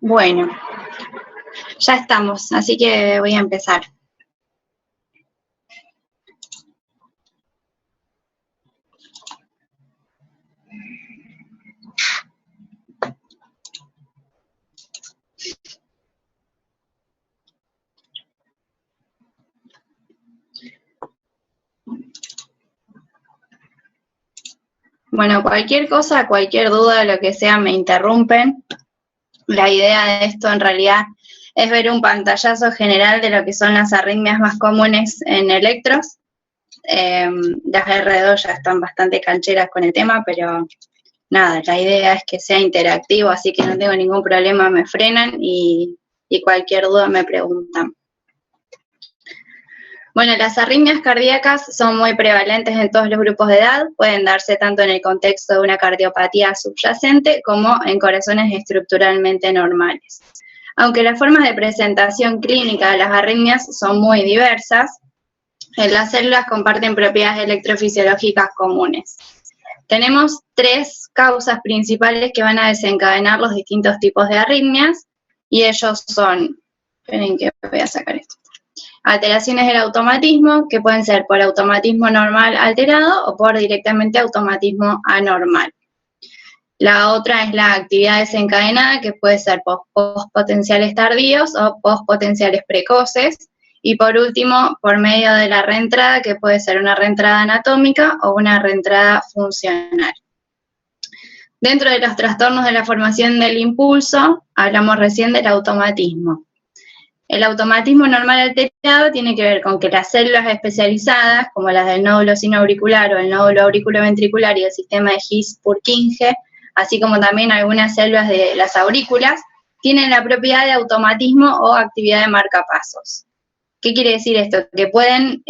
Bueno, ya estamos, así que voy a empezar. Bueno, cualquier cosa, cualquier duda, lo que sea, me interrumpen. La idea de esto en realidad es ver un pantallazo general de lo que son las arritmias más comunes en electros. Las R2 ya están bastante cancheras con el tema, pero nada, la idea es que sea interactivo, así que no tengo ningún problema, me frenan y cualquier duda me preguntan. Bueno, las arritmias cardíacas son muy prevalentes en todos los grupos de edad, pueden darse tanto en el contexto de una cardiopatía subyacente como en corazones estructuralmente normales. Aunque las formas de presentación clínica de las arritmias son muy diversas, las células comparten propiedades electrofisiológicas comunes. Tenemos tres causas principales que van a desencadenar los distintos tipos de arritmias, y ellos son, esperen que voy a sacar esto. Alteraciones del automatismo, que pueden ser por automatismo normal alterado o por directamente automatismo anormal. La otra es la actividad desencadenada, que puede ser postpotenciales tardíos o postpotenciales precoces. Y por último, por medio de la reentrada, que puede ser una reentrada anatómica o una reentrada funcional. Dentro de los trastornos de la formación del impulso, hablamos recién del automatismo. El automatismo normal alterado tiene que ver con que las células especializadas, como las del nódulo sinoauricular o el nódulo auriculoventricular y el sistema de His-Purkinje, así como también algunas células de las aurículas, tienen la propiedad de automatismo o actividad de marcapasos. ¿Qué quiere decir esto? Que pueden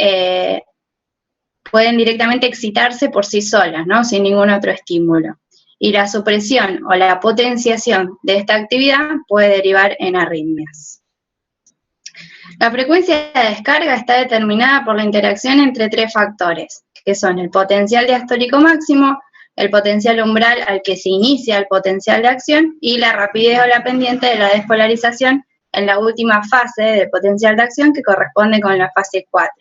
directamente excitarse por sí solas, ¿no? Sin ningún otro estímulo. Y la supresión o la potenciación de esta actividad puede derivar en arritmias. La frecuencia de descarga está determinada por la interacción entre tres factores, que son el potencial diastólico máximo, el potencial umbral al que se inicia el potencial de acción y la rapidez o la pendiente de la despolarización en la última fase del potencial de acción, que corresponde con la fase 4.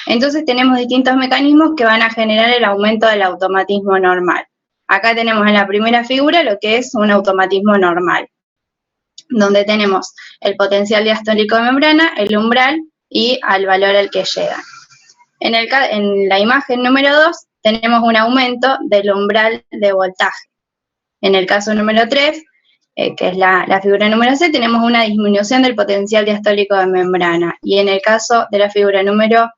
Entonces tenemos distintos mecanismos que van a generar el aumento del automatismo normal. Acá tenemos en la primera figura lo que es un automatismo normal, donde tenemos el potencial diastólico de membrana, el umbral y al valor al que llega. En la imagen número 2 tenemos un aumento del umbral de voltaje. En el caso número 3, que es la figura número C, tenemos una disminución del potencial diastólico de membrana. Y en el caso de la figura número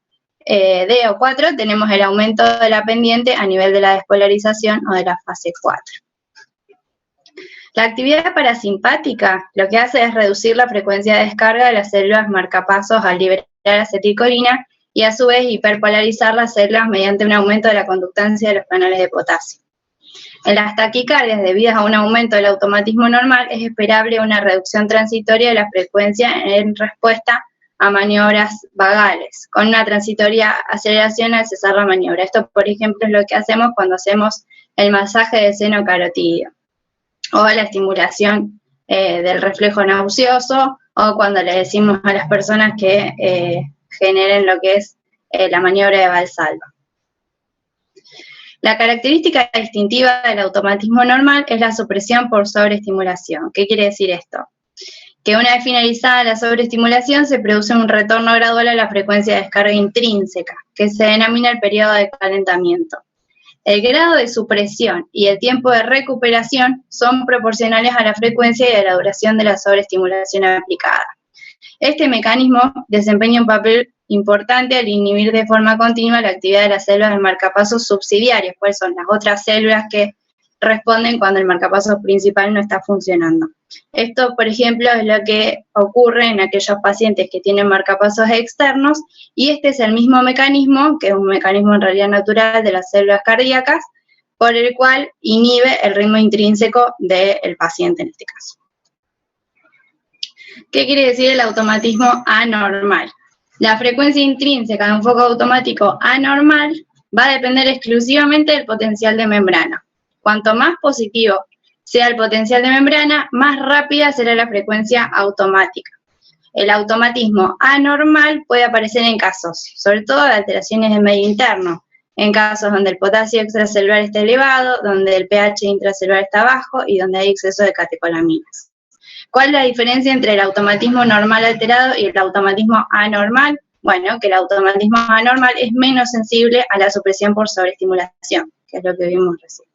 D o 4, tenemos el aumento de la pendiente a nivel de la despolarización o de la fase 4. La actividad parasimpática lo que hace es reducir la frecuencia de descarga de las células marcapasos al liberar acetilcolina y a su vez hiperpolarizar las células mediante un aumento de la conductancia de los canales de potasio. En las taquicardias debidas a un aumento del automatismo normal es esperable una reducción transitoria de la frecuencia en respuesta a maniobras vagales, con una transitoria aceleración al cesar la maniobra. Esto, por ejemplo, es lo que hacemos cuando hacemos el masaje del seno carotídeo, o la estimulación del reflejo nauseoso, o cuando le decimos a las personas que generen lo que es la maniobra de Valsalva. La característica distintiva del automatismo normal es la supresión por sobreestimulación. ¿Qué quiere decir esto? Que una vez finalizada la sobreestimulación se produce un retorno gradual a la frecuencia de descarga intrínseca, que se denomina el periodo de calentamiento. El grado de supresión y el tiempo de recuperación son proporcionales a la frecuencia y a la duración de la sobreestimulación aplicada. Este mecanismo desempeña un papel importante al inhibir de forma continua la actividad de las células del marcapasos subsidiarios, cuáles son las otras células que responden cuando el marcapaso principal no está funcionando. Esto, por ejemplo, es lo que ocurre en aquellos pacientes que tienen marcapasos externos, y este es el mismo mecanismo, que es un mecanismo en realidad natural de las células cardíacas, por el cual inhibe el ritmo intrínseco del paciente en este caso. ¿Qué quiere decir el automatismo anormal? La frecuencia intrínseca de un foco automático anormal va a depender exclusivamente del potencial de membrana. Cuanto más positivo sea el potencial de membrana, más rápida será la frecuencia automática. El automatismo anormal puede aparecer en casos, sobre todo de alteraciones de medio interno, en casos donde el potasio extracelular está elevado, donde el pH intracelular está bajo y donde hay exceso de catecolaminas. ¿Cuál es la diferencia entre el automatismo normal alterado y el automatismo anormal? Bueno, que el automatismo anormal es menos sensible a la supresión por sobreestimulación, que es lo que vimos recién.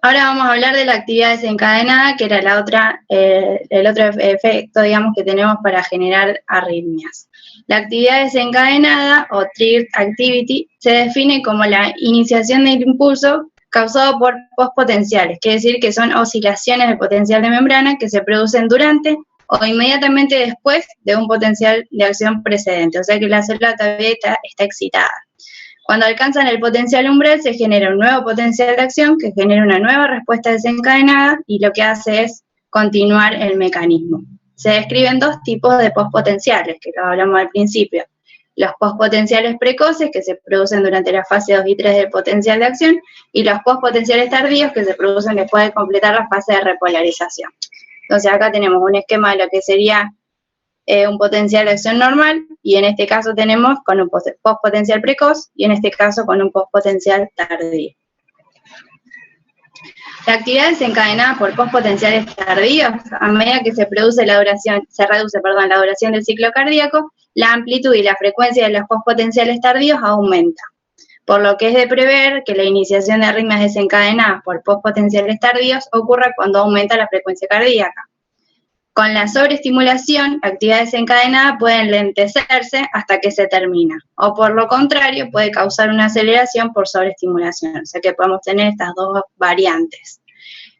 Ahora vamos a hablar de la actividad desencadenada, que era el otro efecto, digamos, que tenemos para generar arritmias. La actividad desencadenada, o triggered activity, se define como la iniciación del impulso causado por postpotenciales, quiere decir que son oscilaciones del potencial de membrana que se producen durante o inmediatamente después de un potencial de acción precedente, o sea que la célula todavía está excitada. Cuando alcanzan el potencial umbral se genera un nuevo potencial de acción que genera una nueva respuesta desencadenada y lo que hace es continuar el mecanismo. Se describen dos tipos de postpotenciales, que lo hablamos al principio. Los postpotenciales precoces, que se producen durante la fase 2 y 3 del potencial de acción, y los postpotenciales tardíos, que se producen después de completar la fase de repolarización. Entonces acá tenemos un esquema de lo que sería un potencial de acción normal, y en este caso tenemos con un postpotencial precoz, y en este caso con un postpotencial tardío. La actividad desencadenada por postpotenciales tardíos, a medida que se reduce la duración del ciclo cardíaco, la amplitud y la frecuencia de los postpotenciales tardíos aumenta, por lo que es de prever que la iniciación de arritmias desencadenadas por postpotenciales tardíos ocurra cuando aumenta la frecuencia cardíaca. Con la sobreestimulación, la actividad desencadenada puede enlentecerse hasta que se termina, o por lo contrario, puede causar una aceleración por sobreestimulación, o sea que podemos tener estas dos variantes.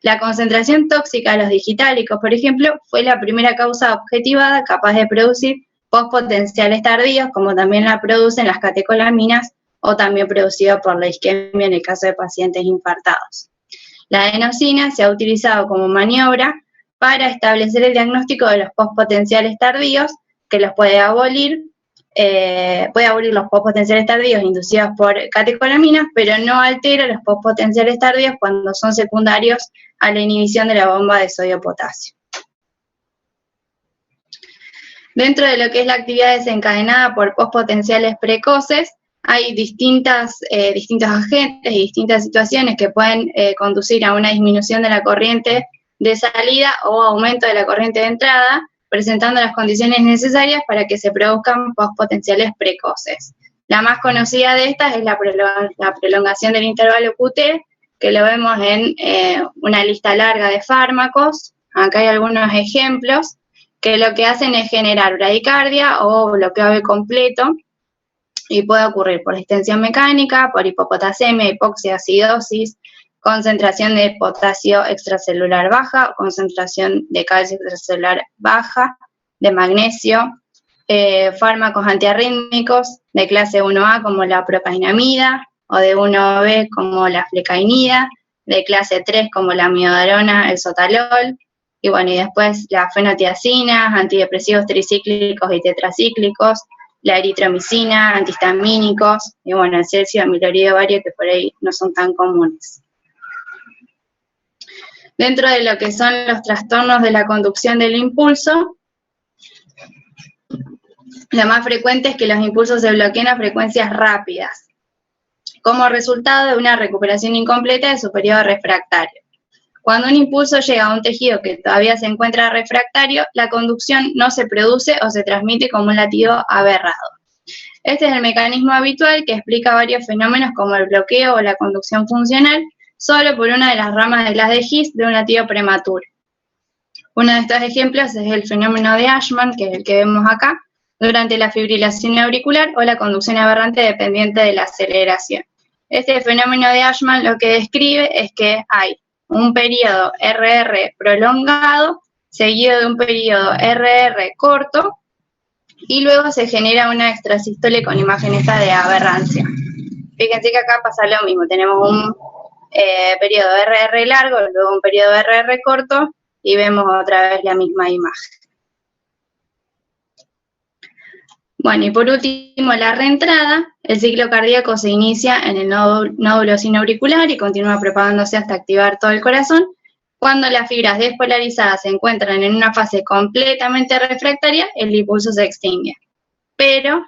La concentración tóxica de los digitálicos, por ejemplo, fue la primera causa objetivada capaz de producir postpotenciales tardíos, como también la producen las catecolaminas, o también producido por la isquemia en el caso de pacientes infartados. La adenosina se ha utilizado como maniobra para establecer el diagnóstico de los postpotenciales tardíos, que los puede abolir los postpotenciales tardíos inducidos por catecolaminas, pero no altera los postpotenciales tardíos cuando son secundarios a la inhibición de la bomba de sodio-potasio. Dentro de lo que es la actividad desencadenada por postpotenciales precoces, hay distintos agentes y distintas situaciones que pueden conducir a una disminución de la corriente de salida o aumento de la corriente de entrada, presentando las condiciones necesarias para que se produzcan postpotenciales precoces. La más conocida de estas es la prolongación del intervalo QT, que lo vemos en una lista larga de fármacos. Acá hay algunos ejemplos que lo que hacen es generar bradicardia o bloqueo B completo, y puede ocurrir por distensión mecánica, por hipopotasemia, hipoxia, acidosis, concentración de potasio extracelular baja, concentración de calcio extracelular baja, de magnesio, fármacos antiarrítmicos de clase 1A como la propainamida, o de 1B como la flecainida, de clase 3 como la amiodarona, el sotalol, y bueno, y después las fenotiacinas, antidepresivos tricíclicos y tetracíclicos, la eritromicina, antihistamínicos, y bueno, el celcio, amiloido ovario, que por ahí no son tan comunes. Dentro de lo que son los trastornos de la conducción del impulso, lo más frecuente es que los impulsos se bloqueen a frecuencias rápidas, como resultado de una recuperación incompleta de su periodo refractario. Cuando un impulso llega a un tejido que todavía se encuentra refractario, la conducción no se produce o se transmite como un latido aberrado. Este es el mecanismo habitual que explica varios fenómenos como el bloqueo o la conducción funcional, solo por una de las ramas de las de His de un latido prematuro. Uno de estos ejemplos es el fenómeno de Ashman, que es el que vemos acá, durante la fibrilación auricular o la conducción aberrante dependiente de la aceleración. Este fenómeno de Ashman lo que describe es que hay un periodo RR prolongado, seguido de un periodo RR corto, y luego se genera una extrasístole con imagen esta de aberrancia. Fíjense que acá pasa lo mismo, tenemos un periodo RR largo, luego un periodo RR corto, y vemos otra vez la misma imagen. Bueno, y por último, la reentrada. El ciclo cardíaco se inicia en el nódulo sinoauricular y continúa propagándose hasta activar todo el corazón. Cuando las fibras despolarizadas se encuentran en una fase completamente refractaria, el impulso se extingue. Pero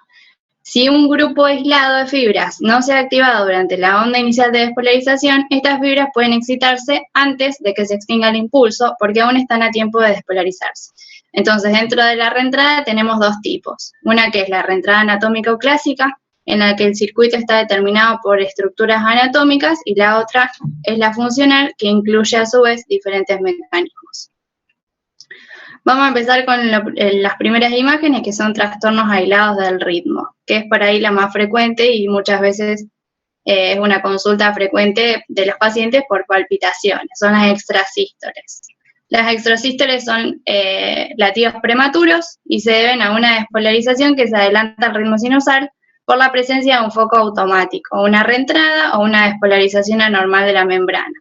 si un grupo aislado de fibras no se ha activado durante la onda inicial de despolarización, estas fibras pueden excitarse antes de que se extinga el impulso porque aún están a tiempo de despolarizarse. Entonces, dentro de la reentrada tenemos dos tipos. Una que es la reentrada anatómica o clásica, en la que el circuito está determinado por estructuras anatómicas, y la otra es la funcional, que incluye a su vez diferentes mecanismos. Vamos a empezar con las primeras imágenes, que son trastornos aislados del ritmo, que es por ahí la más frecuente y muchas veces es una consulta frecuente de los pacientes por palpitaciones, son las extrasístoles. Las extrasístoles son latidos prematuros y se deben a una despolarización que se adelanta al ritmo sinusal por la presencia de un foco automático, una reentrada o una despolarización anormal de la membrana.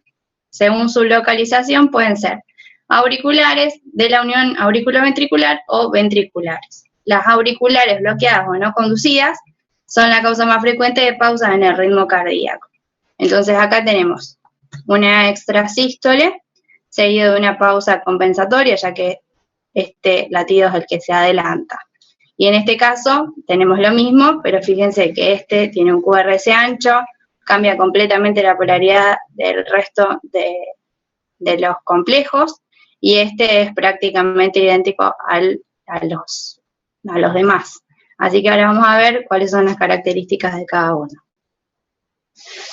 Según su localización pueden ser auriculares de la unión auriculoventricular o ventriculares. Las auriculares bloqueadas o no conducidas son la causa más frecuente de pausas en el ritmo cardíaco. Entonces acá tenemos una extrasístole seguido de una pausa compensatoria, ya que este latido es el que se adelanta. Y en este caso tenemos lo mismo, pero fíjense que este tiene un QRS ancho, cambia completamente la polaridad del resto de los complejos, y este es prácticamente idéntico a los demás. Así que ahora vamos a ver cuáles son las características de cada uno.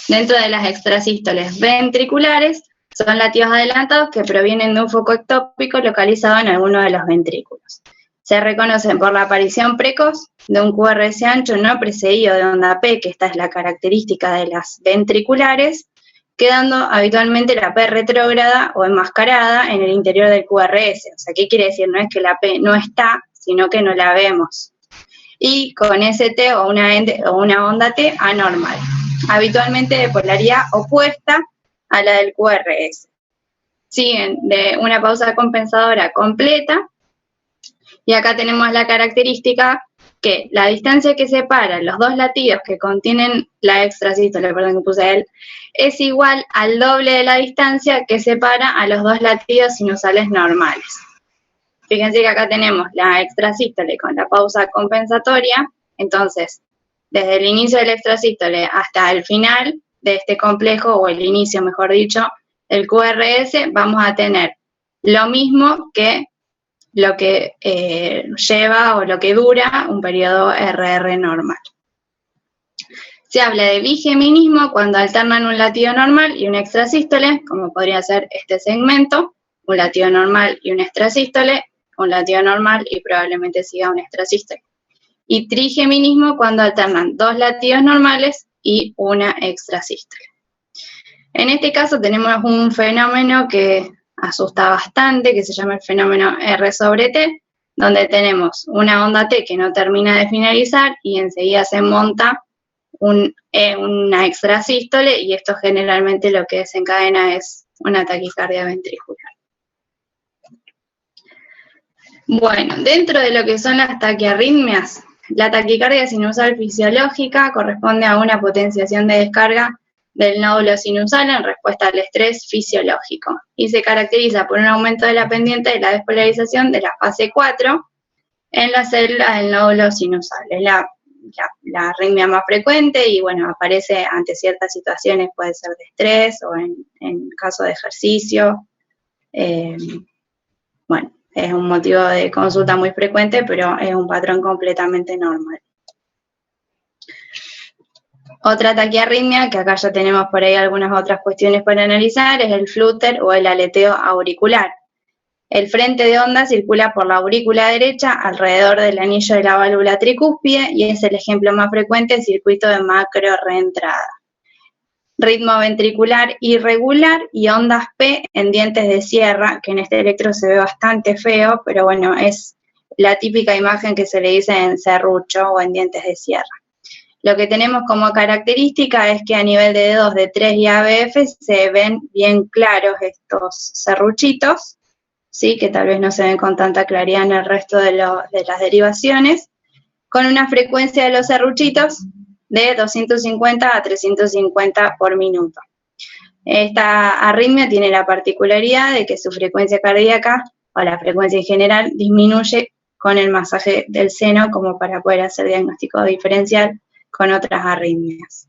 Dentro de las extrasístoles ventriculares, son latidos adelantados que provienen de un foco ectópico localizado en alguno de los ventrículos. Se reconocen por la aparición precoz de un QRS ancho no precedido de onda P, que esta es la característica de las ventriculares, quedando habitualmente la P retrógrada o enmascarada en el interior del QRS. O sea, ¿qué quiere decir? No es que la P no está, sino que no la vemos. Y con ST o una onda T anormal, habitualmente de polaridad opuesta a la del QRS. Siguen de una pausa compensadora completa, y acá tenemos la característica que la distancia que separa los dos latidos que contienen la extrasístole, perdón que puse él, es igual al doble de la distancia que separa a los dos latidos sinusales normales. Fíjense que acá tenemos la extrasístole con la pausa compensatoria, entonces, desde el inicio del extrasístole hasta el final de este complejo, o el inicio, mejor dicho, el QRS, vamos a tener lo mismo que lo que lleva o lo que dura un periodo RR normal. Se habla de bigeminismo cuando alternan un latido normal y una extrasístole, como podría ser este segmento, un latido normal y una extrasístole, un latido normal y probablemente siga una extrasístole. Y trigeminismo cuando alternan dos latidos normales y una extrasístole. En este caso tenemos un fenómeno que asusta bastante, que se llama el fenómeno R sobre T, donde tenemos una onda T que no termina de finalizar y enseguida se monta una extrasístole, y esto generalmente lo que desencadena es una taquicardia ventricular. Bueno, dentro de lo que son las taquiarritmias, la taquicardia sinusal fisiológica corresponde a una potenciación de descarga del nódulo sinusal en respuesta al estrés fisiológico y se caracteriza por un aumento de la pendiente de la despolarización de la fase 4 en las células del nódulo sinusal. Es la arritmia más frecuente y bueno, aparece ante ciertas situaciones, puede ser de estrés o en caso de ejercicio. Bueno, es un motivo de consulta muy frecuente, pero es un patrón completamente normal. Otra taquiarritmia, que acá ya tenemos por ahí algunas otras cuestiones para analizar, es el flúter o el aleteo auricular. El frente de onda circula por la aurícula derecha alrededor del anillo de la válvula tricúspide y es el ejemplo más frecuente del circuito de macro reentrada. Ritmo ventricular irregular y ondas P en dientes de sierra, que en este electro se ve bastante feo, pero bueno, es la típica imagen que se le dice en serrucho o en dientes de sierra. Lo que tenemos como característica es que a nivel de dedos de 3 y ABF se ven bien claros estos serruchitos, ¿sí? Que tal vez no se ven con tanta claridad en el resto de las derivaciones, con una frecuencia de los serruchitos de 250 a 350 por minuto. Esta arritmia tiene la particularidad de que su frecuencia cardíaca, o la frecuencia en general, disminuye con el masaje del seno como para poder hacer diagnóstico diferencial con otras arritmias.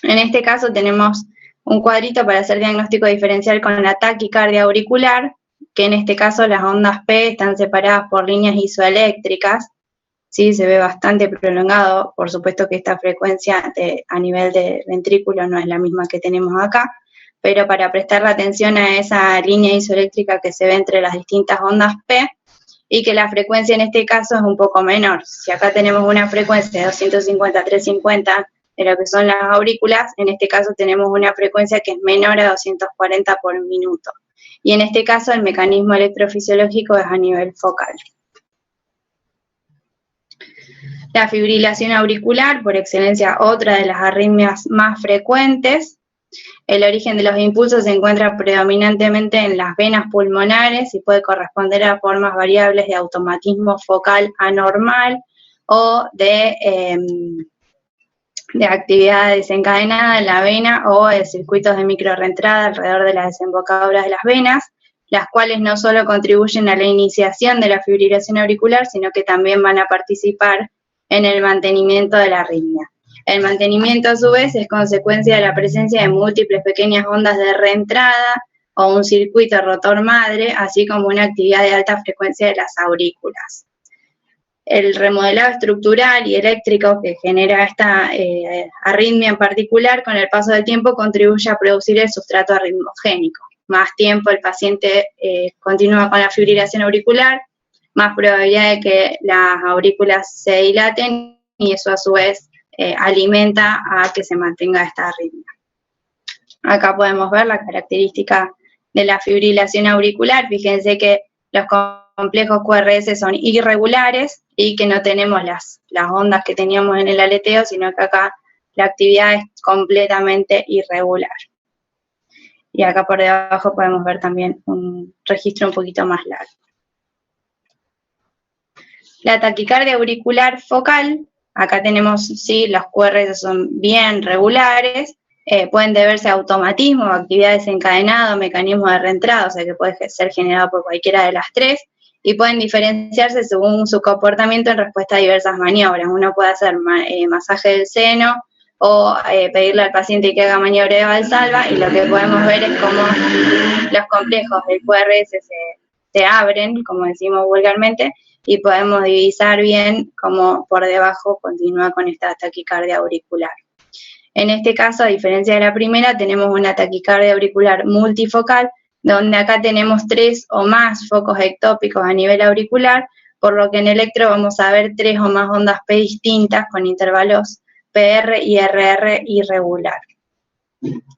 En este caso tenemos un cuadrito para hacer diagnóstico diferencial con la taquicardia auricular, que en este caso las ondas P están separadas por líneas isoeléctricas. Sí, se ve bastante prolongado, por supuesto que esta frecuencia a nivel de ventrículo no es la misma que tenemos acá, pero para prestar la atención a esa línea isoeléctrica que se ve entre las distintas ondas P, y que la frecuencia en este caso es un poco menor. Si acá tenemos una frecuencia de 250 a 350 de lo que son las aurículas, en este caso tenemos una frecuencia que es menor a 240 por minuto. Y en este caso el mecanismo electrofisiológico es a nivel focal. La fibrilación auricular, por excelencia, otra de las arritmias más frecuentes. El origen de los impulsos se encuentra predominantemente en las venas pulmonares y puede corresponder a formas variables de automatismo focal anormal o de actividad desencadenada en la vena o de circuitos de microrreentrada alrededor de las desembocaduras de las venas, las cuales no solo contribuyen a la iniciación de la fibrilación auricular, sino que también van a participar en el mantenimiento de la arritmia. El mantenimiento, a su vez, es consecuencia de la presencia de múltiples pequeñas ondas de reentrada o un circuito rotor madre, así como una actividad de alta frecuencia de las aurículas. El remodelado estructural y eléctrico que genera esta arritmia en particular, con el paso del tiempo, contribuye a producir el sustrato arritmogénico. Más tiempo el paciente continúa con la fibrilación auricular, más probabilidad de que las aurículas se dilaten y eso a su vez alimenta a que se mantenga esta arritmia. Acá podemos ver la característica de la fibrilación auricular. Fíjense que los complejos QRS son irregulares y que no tenemos las ondas que teníamos en el aleteo, sino que acá la actividad es completamente irregular. Y acá por debajo podemos ver también un registro un poquito más largo. La taquicardia auricular focal, acá tenemos, sí, los QRS son bien regulares, pueden deberse a automatismo, actividad desencadenada, mecanismo de reentrada, o sea que puede ser generado por cualquiera de las tres, y pueden diferenciarse según su comportamiento en respuesta a diversas maniobras. Uno puede hacer masaje del seno o pedirle al paciente que haga maniobra de Valsalva, y lo que podemos ver es cómo los complejos del QRS se abren, como decimos vulgarmente, y podemos divisar bien cómo por debajo continúa con esta taquicardia auricular. En este caso, a diferencia de la primera, tenemos una taquicardia auricular multifocal, donde acá tenemos 3 o más focos ectópicos a nivel auricular, por lo que en electro vamos a ver 3 o más ondas P distintas con intervalos PR y RR irregular.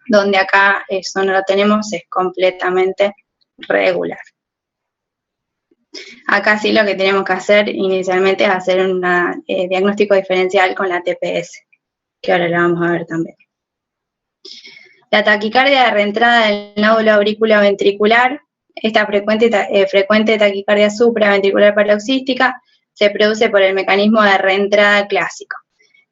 Donde acá eso no lo tenemos, es completamente regular. Acá sí lo que tenemos que hacer inicialmente es hacer un diagnóstico diferencial con la TPS, que ahora la vamos a ver también. La taquicardia de reentrada del nódulo auriculoventricular, esta frecuente taquicardia supraventricular paroxística, se produce por el mecanismo de reentrada clásico.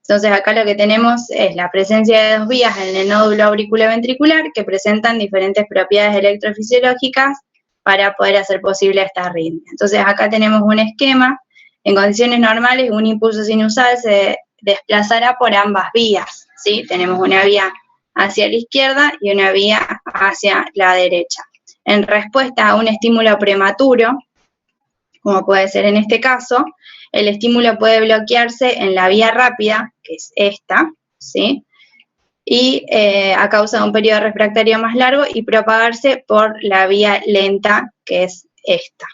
Entonces acá lo que tenemos es la presencia de 2 vías en el nódulo auriculoventricular que presentan diferentes propiedades electrofisiológicas para poder hacer posible esta arritmia. Entonces acá tenemos un esquema. En condiciones normales un impulso sinusal se desplazará por ambas vías, ¿sí? Tenemos una vía hacia la izquierda y una vía hacia la derecha. En respuesta a un estímulo prematuro, como puede ser en este caso, el estímulo puede bloquearse en la vía rápida, que es esta, ¿sí? Y a causa de un periodo refractario más largo y propagarse por la vía lenta, que es esta.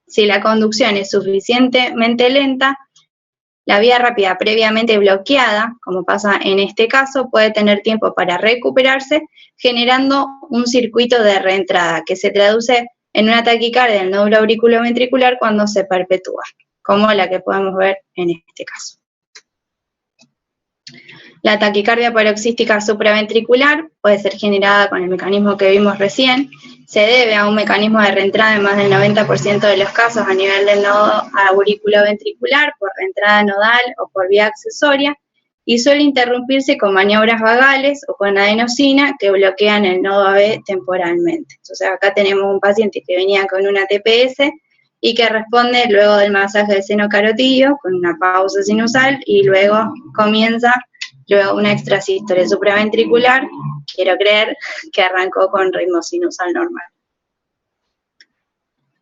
Si la conducción es suficientemente lenta, la vía rápida previamente bloqueada, como pasa en este caso, puede tener tiempo para recuperarse, generando un circuito de reentrada, que se traduce en una taquicardia del nódulo auriculoventricular cuando se perpetúa, como la que podemos ver en este caso. La taquicardia paroxística supraventricular puede ser generada con el mecanismo que vimos recién, se debe a un mecanismo de reentrada en más del 90% de los casos a nivel del nodo auriculoventricular, por reentrada nodal o por vía accesoria, y suele interrumpirse con maniobras vagales o con adenosina que bloquean el nodo AB temporalmente. Entonces acá tenemos un paciente que venía con una TPS y que responde luego del masaje del seno carotidio con una pausa sinusal y luego comienza una extrasístole supraventricular, quiero creer que arrancó con ritmo sinusal normal.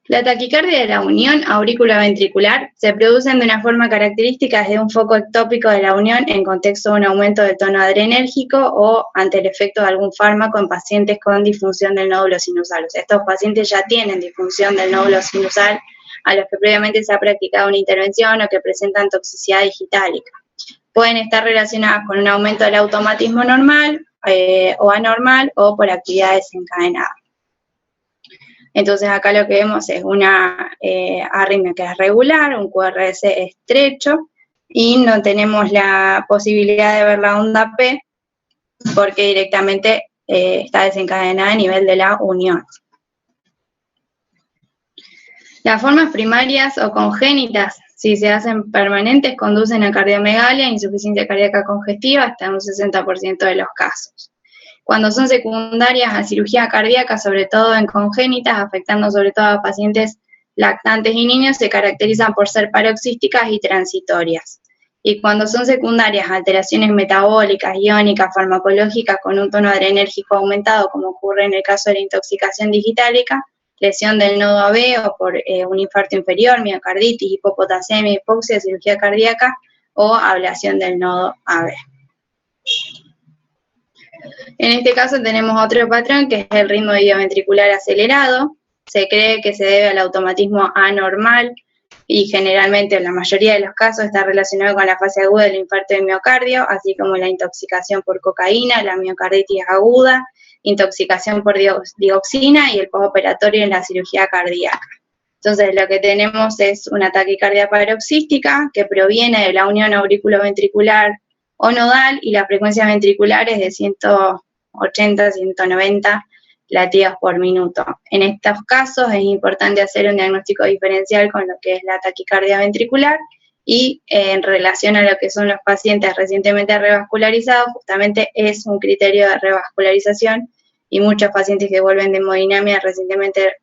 La taquicardia de la unión auriculoventricular se producen de una forma característica desde un foco ectópico de la unión en contexto de un aumento del tono adrenérgico o ante el efecto de algún fármaco en pacientes con disfunción del nódulo sinusal. O sea, estos pacientes ya tienen disfunción del nódulo sinusal a los que previamente se ha practicado una intervención o que presentan toxicidad digitálica. Pueden estar relacionadas con un aumento del automatismo normal o anormal o por actividad desencadenada. Entonces acá lo que vemos es una arritmia que es regular, un QRS estrecho, y no tenemos la posibilidad de ver la onda P porque directamente está desencadenada a nivel de la unión. Las formas primarias o congénitas, si se hacen permanentes, conducen a cardiomegalia e insuficiencia cardíaca congestiva hasta un 60% de los casos. Cuando son secundarias a cirugía cardíaca, sobre todo en congénitas, afectando sobre todo a pacientes lactantes y niños, se caracterizan por ser paroxísticas y transitorias. Y cuando son secundarias a alteraciones metabólicas, iónicas, farmacológicas con un tono adrenérgico aumentado, como ocurre en el caso de la intoxicación digitálica, lesión del nodo AB o por un infarto inferior, miocarditis, hipopotasemia, hipoxia, cirugía cardíaca o ablación del nodo AB. En este caso tenemos otro patrón que es el ritmo idioventricular acelerado. Se cree que se debe al automatismo anormal y generalmente en la mayoría de los casos está relacionado con la fase aguda del infarto de miocardio, así como la intoxicación por cocaína, la miocarditis aguda, intoxicación por dioxina y el postoperatorio en la cirugía cardíaca. Entonces lo que tenemos es una taquicardia paroxística que proviene de la unión auriculoventricular o nodal y la frecuencia ventricular es de 180, 190 latidos por minuto. En estos casos es importante hacer un diagnóstico diferencial con lo que es la taquicardia ventricular y en relación a lo que son los pacientes recientemente revascularizados, justamente es un criterio de revascularización y muchos pacientes que vuelven de hemodinamia recientemente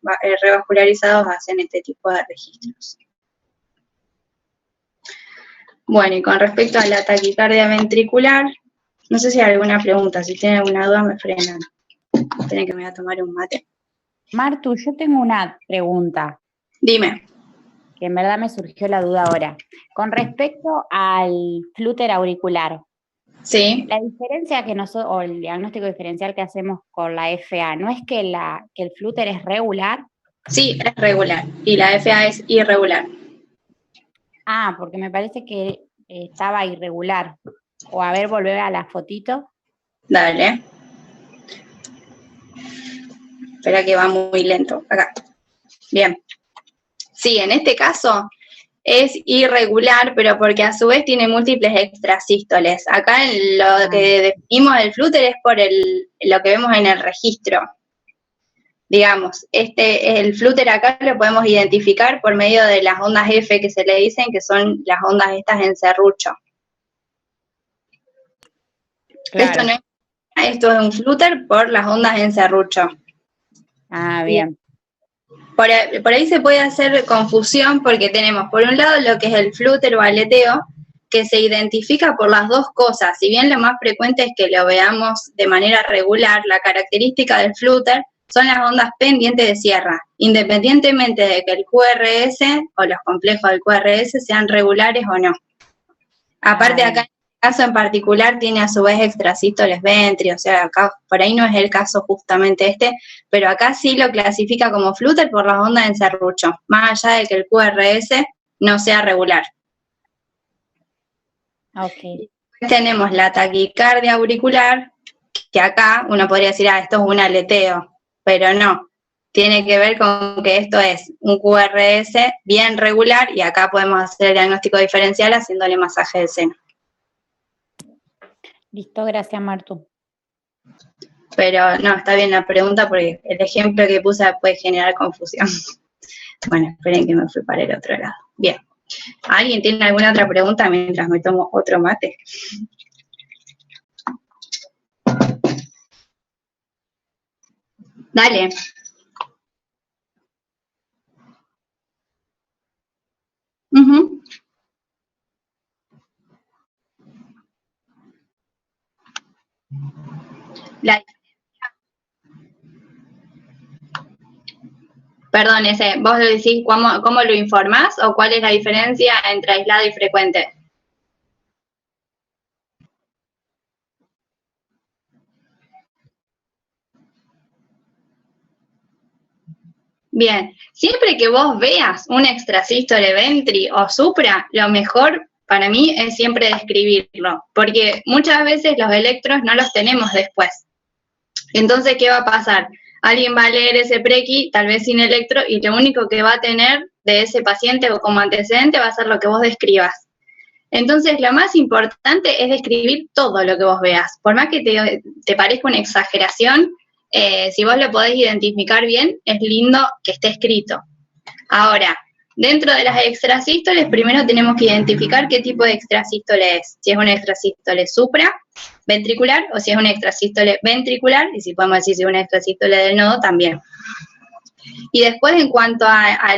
revascularizados hacen este tipo de registros. Bueno, y con respecto a la taquicardia ventricular, no sé si hay alguna pregunta, si tienen alguna duda me frenan. Esperen que me voy a tomar un mate. Martu, yo tengo una pregunta. Dime. Que en verdad me surgió la duda ahora. Con respecto al flúter auricular. Sí. La diferencia que nosotros, o el diagnóstico diferencial que hacemos con la FA, ¿no es que el flúter es regular? Sí, es regular. Y la FA es irregular. Ah, porque me parece que estaba irregular. O a ver, volver a la fotito. Dale. Espera que va muy lento. Acá. Bien. Sí, en este caso es irregular, pero porque a su vez tiene múltiples extrasístoles. Acá lo que definimos del flúter es por lo que vemos en el registro. Digamos, el flúter acá lo podemos identificar por medio de las ondas F que se le dicen, que son las ondas estas en serrucho. Claro. Esto es un flúter por las ondas en serrucho. Ah, bien. Por ahí se puede hacer confusión porque tenemos por un lado lo que es el flúter o aleteo, que se identifica por las dos cosas. Si bien lo más frecuente es que lo veamos de manera regular, la característica del flúter son las ondas pendientes de sierra, independientemente de que el QRS o los complejos del QRS sean regulares o no. Aparte acá, en este caso en particular, tiene a su vez extrasístoles ventri, o sea, acá por ahí no es el caso justamente este, pero acá sí lo clasifica como flúter por las ondas en serrucho, más allá de que el QRS no sea regular. Ok. Tenemos la taquicardia auricular, que acá uno podría decir, esto es un aleteo, pero no. Tiene que ver con que esto es un QRS bien regular y acá podemos hacer el diagnóstico diferencial haciéndole masaje de seno. Listo, gracias Martu. Pero no, está bien la pregunta porque el ejemplo que puse puede generar confusión. Bueno, esperen que me fui para el otro lado. Bien. ¿Alguien tiene alguna otra pregunta mientras me tomo otro mate? Dale. Perdón, ¿vos lo decís cómo lo informás o cuál es la diferencia entre aislado y frecuente? Bien, siempre que vos veas un extrasístole, ventri o supra, lo mejor para mí es siempre describirlo, porque muchas veces los electros no los tenemos después. Entonces, ¿qué va a pasar? Alguien va a leer ese prequi, tal vez sin electro, y lo único que va a tener de ese paciente o como antecedente va a ser lo que vos describas. Entonces, lo más importante es describir todo lo que vos veas. Por más que te parezca una exageración, si vos lo podés identificar bien, es lindo que esté escrito. Ahora, dentro de las extrasístoles, primero tenemos que identificar qué tipo de extrasístole es. Si es una extrasístole supraventricular o si es una extrasístole ventricular, y si podemos decir si es una extrasístole del nodo, también. Y después, en cuanto a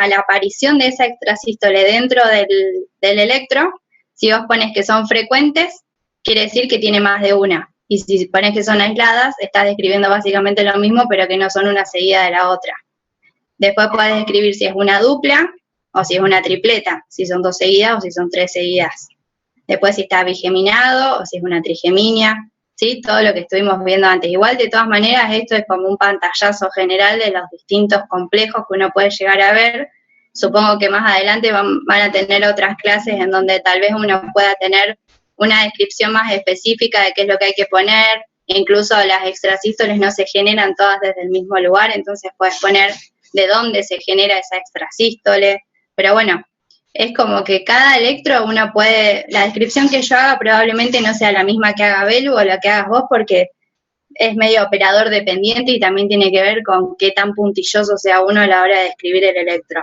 la aparición de esa extrasístole dentro del electro, si vos pones que son frecuentes, quiere decir que tiene más de una. Y si pones que son aisladas, estás describiendo básicamente lo mismo, pero que no son una seguida de la otra. Después podés describir si es una dupla o si es una tripleta, si son 2 seguidas o si son 3 seguidas. Después si está bigeminado o si es una trigeminia, ¿sí? Todo lo que estuvimos viendo antes. Igual, de todas maneras, esto es como un pantallazo general de los distintos complejos que uno puede llegar a ver. Supongo que más adelante van a tener otras clases en donde tal vez uno pueda tener una descripción más específica de qué es lo que hay que poner. Incluso las extrasístoles no se generan todas desde el mismo lugar, entonces puedes poner de dónde se genera esa extrasístole. Pero bueno, es como que cada electro uno puede, la descripción que yo haga probablemente no sea la misma que haga Belu o la que hagas vos, porque es medio operador dependiente y también tiene que ver con qué tan puntilloso sea uno a la hora de describir el electro.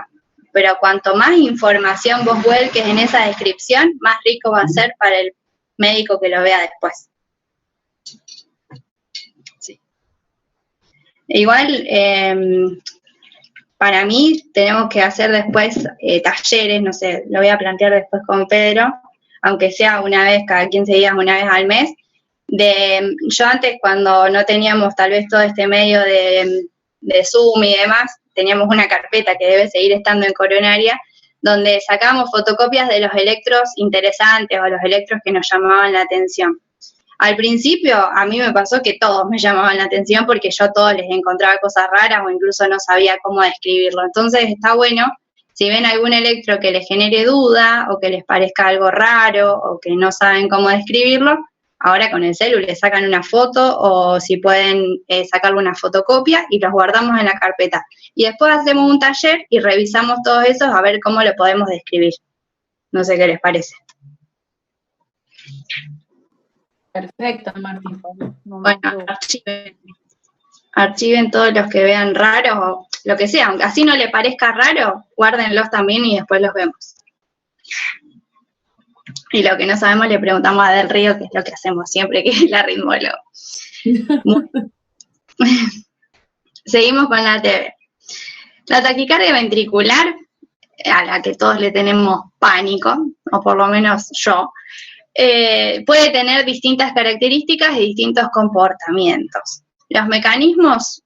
Pero cuanto más información vos vuelques en esa descripción, más rico va a ser para el médico que lo vea después. Sí. Igual, para mí tenemos que hacer después talleres, no sé, lo voy a plantear después con Pedro, aunque sea una vez cada 15 días, una vez al mes. Yo antes, cuando no teníamos tal vez todo este medio de Zoom y demás, teníamos una carpeta que debe seguir estando en Coronaria, donde sacábamos fotocopias de los electros interesantes o los electros que nos llamaban la atención. Al principio a mí me pasó que todos me llamaban la atención porque yo a todos les encontraba cosas raras o incluso no sabía cómo describirlo. Entonces está bueno, si ven algún electro que les genere duda o que les parezca algo raro o que no saben cómo describirlo, ahora con el celu le sacan una foto o si pueden sacarle una fotocopia y los guardamos en la carpeta. Y después hacemos un taller y revisamos todos esos a ver cómo lo podemos describir. No sé qué les parece. Perfecto, Martín. Bueno, archiven todos los que vean raros o lo que sea, aunque así no le parezca raro, guárdenlos también y después los vemos. Y lo que no sabemos le preguntamos a Del Río, que es lo que hacemos siempre, que es la ritmóloga. Seguimos con la TV. La taquicardia ventricular, a la que todos le tenemos pánico, o por lo menos yo, puede tener distintas características y distintos comportamientos. Los mecanismos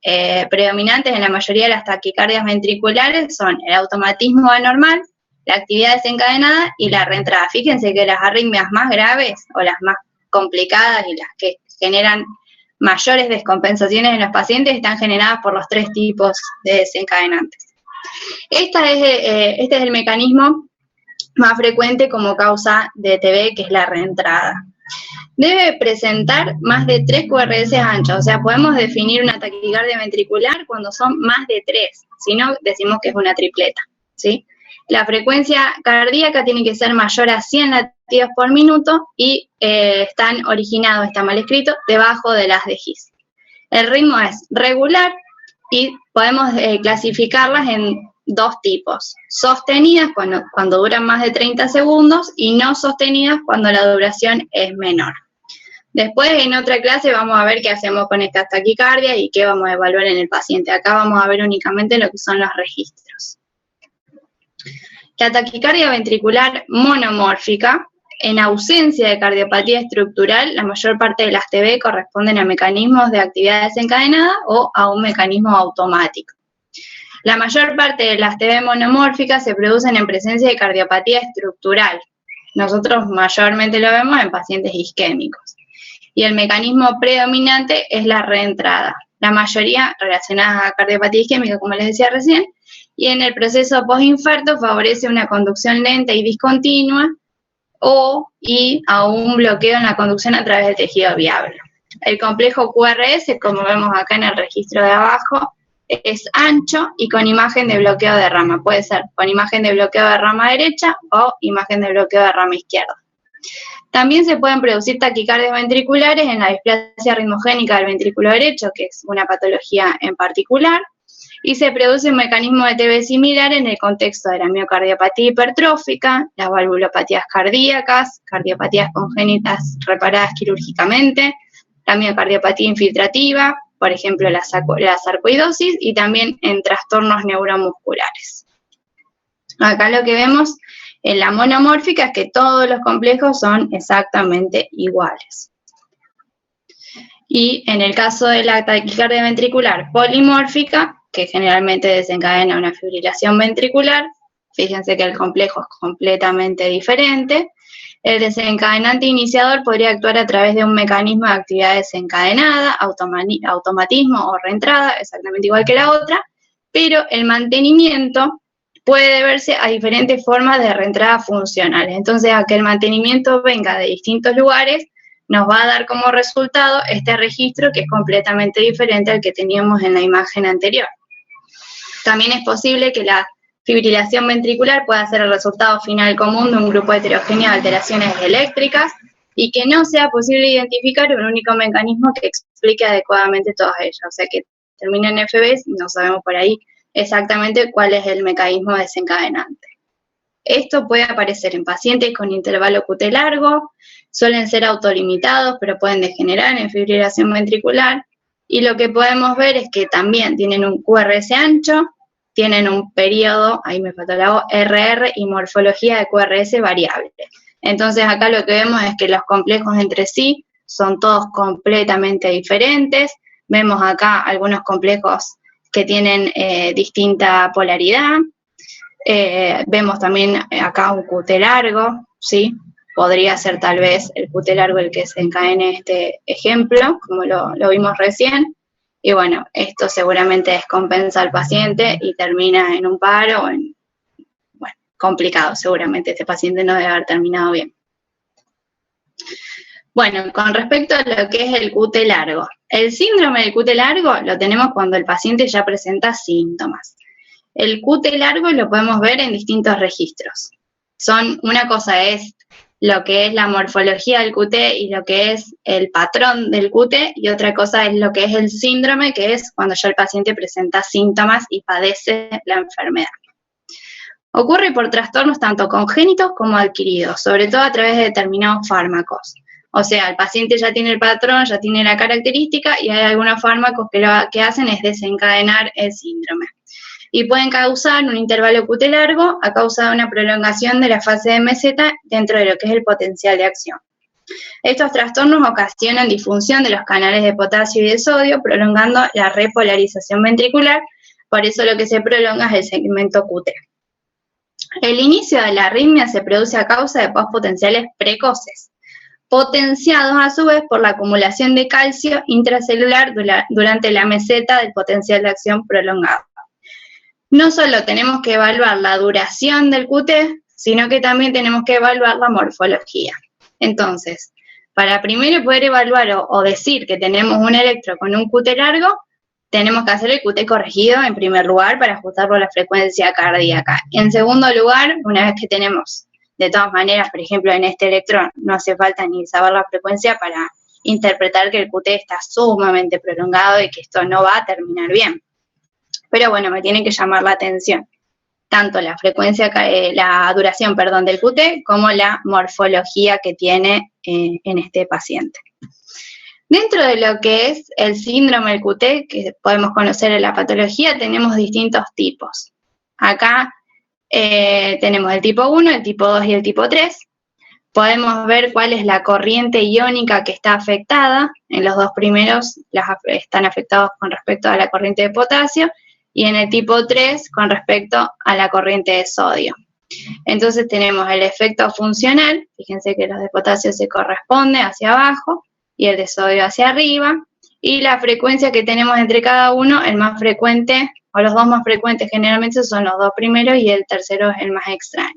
predominantes en la mayoría de las taquicardias ventriculares son el automatismo anormal, la actividad desencadenada y la reentrada. Fíjense que las arritmias más graves o las más complicadas y las que generan mayores descompensaciones en los pacientes están generadas por los 3 tipos de desencadenantes. Este es el mecanismo más frecuente como causa de TB, que es la reentrada. Debe presentar más de 3 QRS anchos, o sea, podemos definir una taquicardia ventricular cuando son más de 3, si no decimos que es una tripleta, ¿sí? La frecuencia cardíaca tiene que ser mayor a 100 latidos por minuto y están originados, está mal escrito, debajo de las de His. El ritmo es regular y podemos clasificarlas en dos tipos: sostenidas cuando duran más de 30 segundos y no sostenidas cuando la duración es menor. Después, en otra clase, vamos a ver qué hacemos con estas taquicardias y qué vamos a evaluar en el paciente. Acá vamos a ver únicamente lo que son los registros. La taquicardia ventricular monomórfica, en ausencia de cardiopatía estructural, la mayor parte de las TB corresponden a mecanismos de actividad desencadenada o a un mecanismo automático. La mayor parte de las TB monomórficas se producen en presencia de cardiopatía estructural. Nosotros mayormente lo vemos en pacientes isquémicos. Y el mecanismo predominante es la reentrada, la mayoría relacionadas a cardiopatía isquémica, como les decía recién, y en el proceso postinfarto favorece una conducción lenta y discontinua y a un bloqueo en la conducción a través del tejido viable. El complejo QRS, como vemos acá en el registro de abajo, es ancho y con imagen de bloqueo de rama. Puede ser con imagen de bloqueo de rama derecha o imagen de bloqueo de rama izquierda. También se pueden producir taquicardias ventriculares en la displasia ritmogénica del ventrículo derecho, que es una patología en particular, y se produce un mecanismo de TB similar en el contexto de la miocardiopatía hipertrófica, las valvulopatías cardíacas, cardiopatías congénitas reparadas quirúrgicamente, la miocardiopatía infiltrativa, por ejemplo la sarcoidosis, y también en trastornos neuromusculares. Acá lo que vemos en la monomórfica es que todos los complejos son exactamente iguales. Y en el caso de la taquicardia ventricular polimórfica, que generalmente desencadena una fibrilación ventricular, fíjense que el complejo es completamente diferente. El desencadenante iniciador podría actuar a través de un mecanismo de actividad desencadenada, automatismo o reentrada, exactamente igual que la otra, pero el mantenimiento puede deberse a diferentes formas de reentrada funcionales. Entonces, a que el mantenimiento venga de distintos lugares, nos va a dar como resultado este registro que es completamente diferente al que teníamos en la imagen anterior. También es posible que la fibrilación ventricular pueda ser el resultado final común de un grupo heterogéneo de alteraciones eléctricas y que no sea posible identificar un único mecanismo que explique adecuadamente todas ellas. O sea, que termina en FB, no sabemos por ahí exactamente cuál es el mecanismo desencadenante. Esto puede aparecer en pacientes con intervalo QT largo, suelen ser autolimitados, pero pueden degenerar en fibrilación ventricular, y lo que podemos ver es que también tienen un QRS ancho, tienen un periodo, ahí me faltó la O, RR y morfología de QRS variable. Entonces acá lo que vemos es que los complejos entre sí son todos completamente diferentes. Vemos acá algunos complejos que tienen distinta polaridad. Vemos también acá un QT largo, ¿sí? Podría ser tal vez el QT largo el que se desencadene este ejemplo, como lo vimos recién. Y bueno, esto seguramente descompensa al paciente y termina en un paro o en, bueno, complicado. Seguramente este paciente no debe haber terminado bien. Bueno, con respecto a lo que es el QT largo. El síndrome del QT largo lo tenemos cuando el paciente ya presenta síntomas. El QT largo lo podemos ver en distintos registros. Una cosa es lo que es la morfología del QT y lo que es el patrón del QT, y otra cosa es lo que es el síndrome, que es cuando ya el paciente presenta síntomas y padece la enfermedad. Ocurre por trastornos tanto congénitos como adquiridos, sobre todo a través de determinados fármacos. O sea, el paciente ya tiene el patrón, ya tiene la característica, y hay algunos fármacos que lo que hacen es desencadenar el síndrome. Y pueden causar un intervalo QT largo a causa de una prolongación de la fase de meseta dentro de lo que es el potencial de acción. Estos trastornos ocasionan disfunción de los canales de potasio y de sodio, prolongando la repolarización ventricular, por eso lo que se prolonga es el segmento QT. El inicio de la arritmia se produce a causa de postpotenciales precoces, potenciados a su vez por la acumulación de calcio intracelular durante la meseta del potencial de acción prolongado. No solo tenemos que evaluar la duración del QT, sino que también tenemos que evaluar la morfología. Entonces, para primero poder evaluar o decir que tenemos un electro con un QT largo, tenemos que hacer el QT corregido en primer lugar para ajustarlo a la frecuencia cardíaca. En segundo lugar, una vez que tenemos, de todas maneras, por ejemplo, en este electro no hace falta ni saber la frecuencia para interpretar que el QT está sumamente prolongado y que esto no va a terminar bien. Pero bueno, me tiene que llamar la atención tanto la frecuencia, la duración, perdón, del QT, como la morfología que tiene en este paciente. Dentro de lo que es el síndrome del QT, que podemos conocer en la patología, tenemos distintos tipos. Acá tenemos el tipo 1, el tipo 2 y el tipo 3. Podemos ver cuál es la corriente iónica que está afectada. En los dos primeros están afectados con respecto a la corriente de potasio, y en el tipo 3 con respecto a la corriente de sodio. Entonces tenemos el efecto funcional, fíjense que los de potasio se corresponden hacia abajo y el de sodio hacia arriba, y la frecuencia que tenemos entre cada uno, el más frecuente, o los dos más frecuentes generalmente son los dos primeros y el tercero es el más extraño.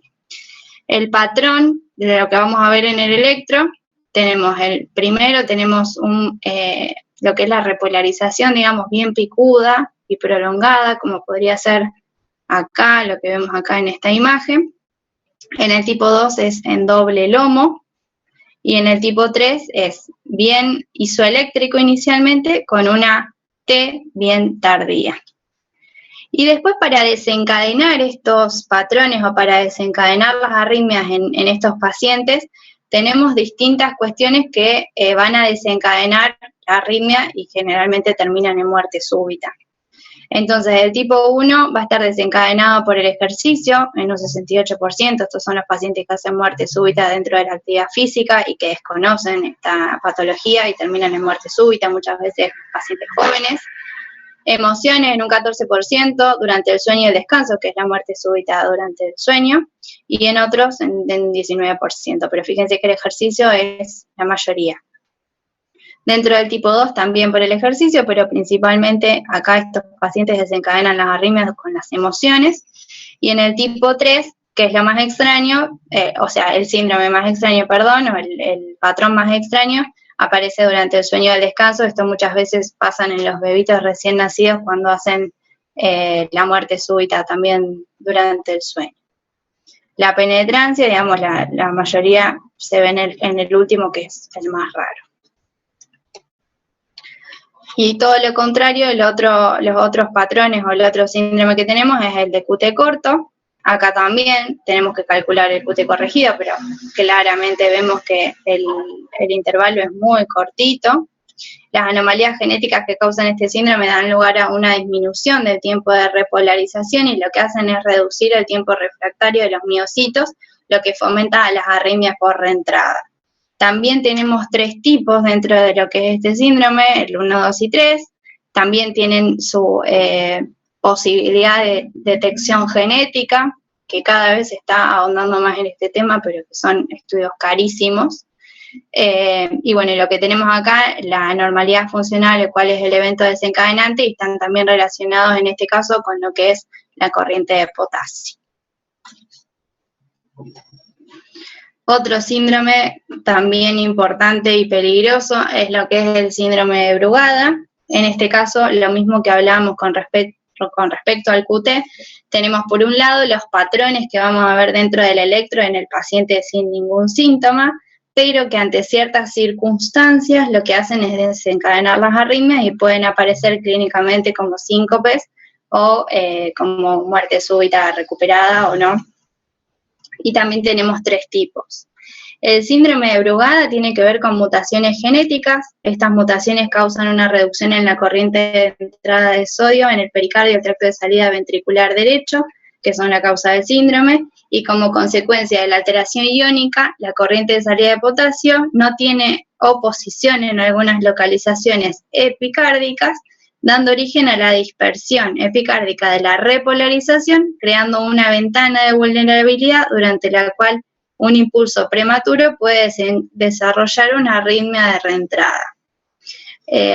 El patrón de lo que vamos a ver en el electro, tenemos el primero, tenemos lo que es la repolarización, digamos, bien picuda y prolongada, como podría ser acá, lo que vemos acá en esta imagen. En el tipo 2 es en doble lomo, y en el tipo 3 es bien isoeléctrico inicialmente, con una T bien tardía. Y después, para desencadenar estos patrones o para desencadenar las arritmias en estos pacientes, tenemos distintas cuestiones que van a desencadenar la arritmia y generalmente terminan en muerte súbita. Entonces, el tipo 1 va a estar desencadenado por el ejercicio en un 68%. Estos son los pacientes que hacen muerte súbita dentro de la actividad física y que desconocen esta patología y terminan en muerte súbita, muchas veces pacientes jóvenes. Emociones en un 14% durante el sueño y el descanso, que es la muerte súbita durante el sueño, y en otros en 19%, pero fíjense que el ejercicio es la mayoría. Dentro del tipo 2 también por el ejercicio, pero principalmente acá estos pacientes desencadenan las arritmias con las emociones, y en el tipo 3, que es lo más extraño, o sea, el síndrome más extraño, perdón, o el patrón más extraño, aparece durante el sueño y el descanso. Esto muchas veces pasa en los bebitos recién nacidos cuando hacen la muerte súbita también durante el sueño. La penetrancia, digamos, la mayoría se ve en el último, que es el más raro. Y todo lo contrario, los otros patrones o el otro síndrome que tenemos es el de QT corto. Acá también tenemos que calcular el QT corregido, pero claramente vemos que el intervalo es muy cortito. Las anomalías genéticas que causan este síndrome dan lugar a una disminución del tiempo de repolarización, y lo que hacen es reducir el tiempo refractario de los miocitos, lo que fomenta las arritmias por reentrada. También tenemos 3 tipos dentro de lo que es este síndrome, el 1, 2 y 3. También tienen su posibilidad de detección genética, que cada vez se está ahondando más en este tema, pero que son estudios carísimos. Y bueno, lo que tenemos acá, la anormalidad funcional, el cual es el evento desencadenante, y están también relacionados en este caso con lo que es la corriente de potasio. Otro síndrome también importante y peligroso es lo que es el síndrome de Brugada. En este caso, lo mismo que hablábamos con respecto al QT, tenemos por un lado los patrones que vamos a ver dentro del electro en el paciente sin ningún síntoma, pero que ante ciertas circunstancias lo que hacen es desencadenar las arritmias y pueden aparecer clínicamente como síncopes o como muerte súbita recuperada o no. Y también tenemos 3 tipos. El síndrome de Brugada tiene que ver con mutaciones genéticas. Estas mutaciones causan una reducción en la corriente de entrada de sodio en el pericardio y el tracto de salida ventricular derecho, que son la causa del síndrome, y como consecuencia de la alteración iónica, la corriente de salida de potasio no tiene oposición en algunas localizaciones epicárdicas, dando origen a la dispersión epicárdica de la repolarización, creando una ventana de vulnerabilidad durante la cual un impulso prematuro puede desarrollar una arritmia de reentrada.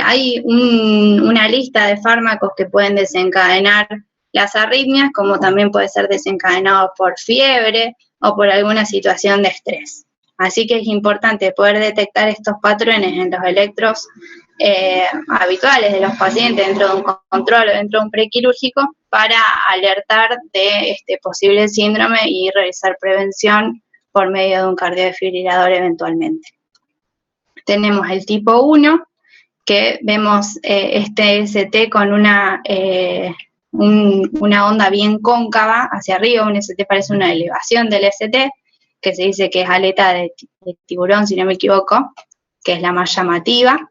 Hay una lista de fármacos que pueden desencadenar las arritmias, como también puede ser desencadenado por fiebre o por alguna situación de estrés. Así que es importante poder detectar estos patrones en los electros habituales de los pacientes dentro de un control o dentro de un prequirúrgico para alertar de este posible síndrome y realizar prevención por medio de un cardiodefibrilador eventualmente. tenemos el tipo 1, que vemos este ST con una onda bien cóncava hacia arriba, un ST parece una elevación del ST, que se dice que es aleta de tiburón, si no me equivoco, que es la más llamativa.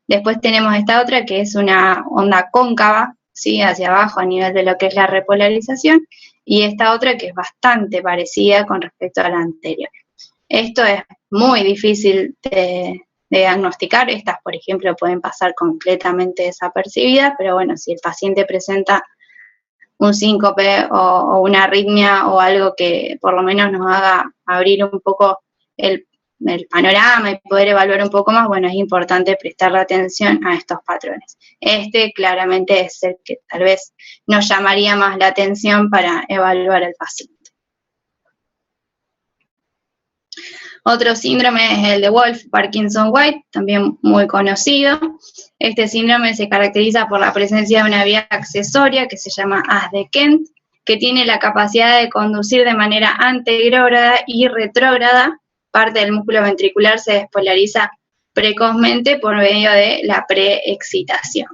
Después tenemos esta otra que es una onda cóncava, ¿sí? Hacia abajo a nivel de lo que es la repolarización, y esta otra que es bastante parecida con respecto a la anterior. Esto es muy difícil de diagnosticar. Estas, por ejemplo, pueden pasar completamente desapercibidas, pero bueno, si el paciente presenta un síncope o una arritmia o algo que por lo menos nos haga abrir un poco el panorama y poder evaluar un poco más, bueno, es importante prestarle atención a estos patrones. Este claramente es el que tal vez nos llamaría más la atención para evaluar al paciente. Otro síndrome es el de Wolff-Parkinson-White, también muy conocido. Este síndrome se caracteriza por la presencia de una vía accesoria que se llama haz de Kent, que tiene la capacidad de conducir de manera anterógrada y retrógrada. Parte del músculo ventricular se despolariza precozmente por medio de la preexcitación.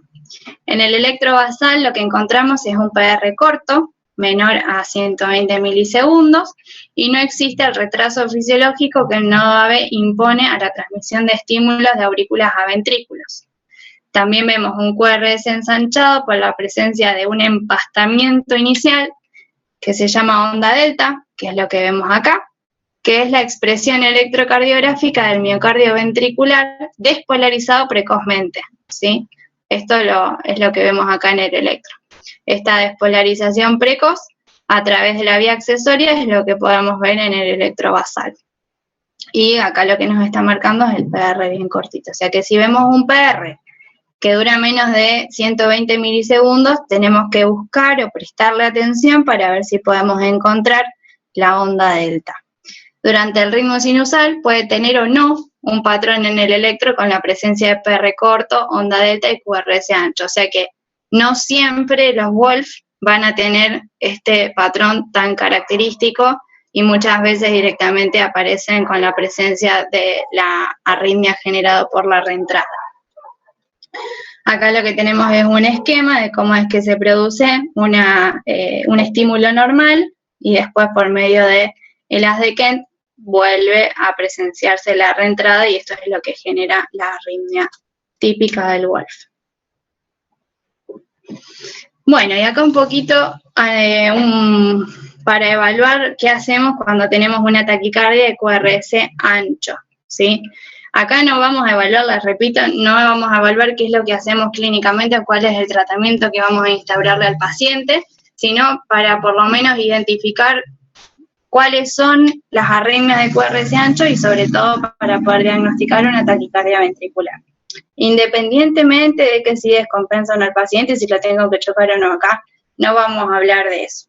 En el electrobasal lo que encontramos es un PR corto, menor a 120 milisegundos, y no existe el retraso fisiológico que el nodo AV impone a la transmisión de estímulos de aurículas a ventrículos. También vemos un QRS ensanchado por la presencia de un empastamiento inicial que se llama onda delta, que es lo que vemos acá, que es la expresión electrocardiográfica del miocardio ventricular despolarizado precozmente, ¿sí? Esto es lo que vemos acá en el electro. Esta despolarización precoz a través de la vía accesoria es lo que podemos ver en el electrobasal. Y acá lo que nos está marcando es el PR bien cortito. O sea que si vemos un PR que dura menos de 120 milisegundos, tenemos que buscar o prestarle atención para ver si podemos encontrar la onda delta. Durante el ritmo sinusal puede tener o no un patrón en el electro con la presencia de PR corto, onda delta y QRS ancho. O sea que no siempre los Wolff van a tener este patrón tan característico y muchas veces directamente aparecen con la presencia de la arritmia generada por la reentrada. Acá lo que tenemos es un esquema de cómo es que se produce un estímulo normal y después por medio de el haz de Kent vuelve a presenciarse la reentrada y esto es lo que genera la arritmia típica del Wolff. Bueno, y acá un poquito para evaluar qué hacemos cuando tenemos una taquicardia de QRS ancho, ¿sí? Acá no vamos a evaluar, les repito, no vamos a evaluar qué es lo que hacemos clínicamente o cuál es el tratamiento que vamos a instaurarle al paciente, sino para por lo menos identificar cuáles son las arritmias de QRS ancho y sobre todo para poder diagnosticar una taquicardia ventricular. Independientemente de que si descompensa o no al paciente, si lo tengo que chocar o no acá, no vamos a hablar de eso,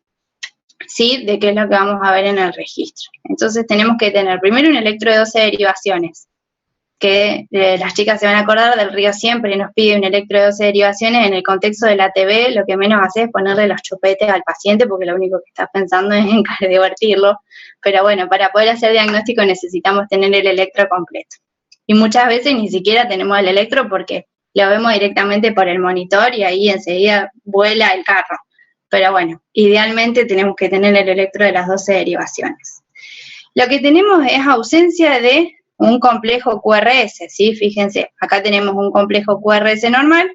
¿sí? De qué es lo que vamos a ver en el registro. Entonces tenemos que tener primero un electro de 12 derivaciones, que las chicas se van a acordar del Río siempre nos pide un electro de 12 derivaciones. En el contexto de la TV, lo que menos hace es ponerle los chupetes al paciente, porque lo único que estás pensando es en cardiovertirlo. Pero bueno, para poder hacer diagnóstico necesitamos tener el electro completo. Y muchas veces ni siquiera tenemos el electro porque lo vemos directamente por el monitor y ahí enseguida vuela el carro. Pero bueno, idealmente tenemos que tener el electro de las 12 derivaciones. Lo que tenemos es ausencia de un complejo QRS, ¿sí? Fíjense, acá tenemos un complejo QRS normal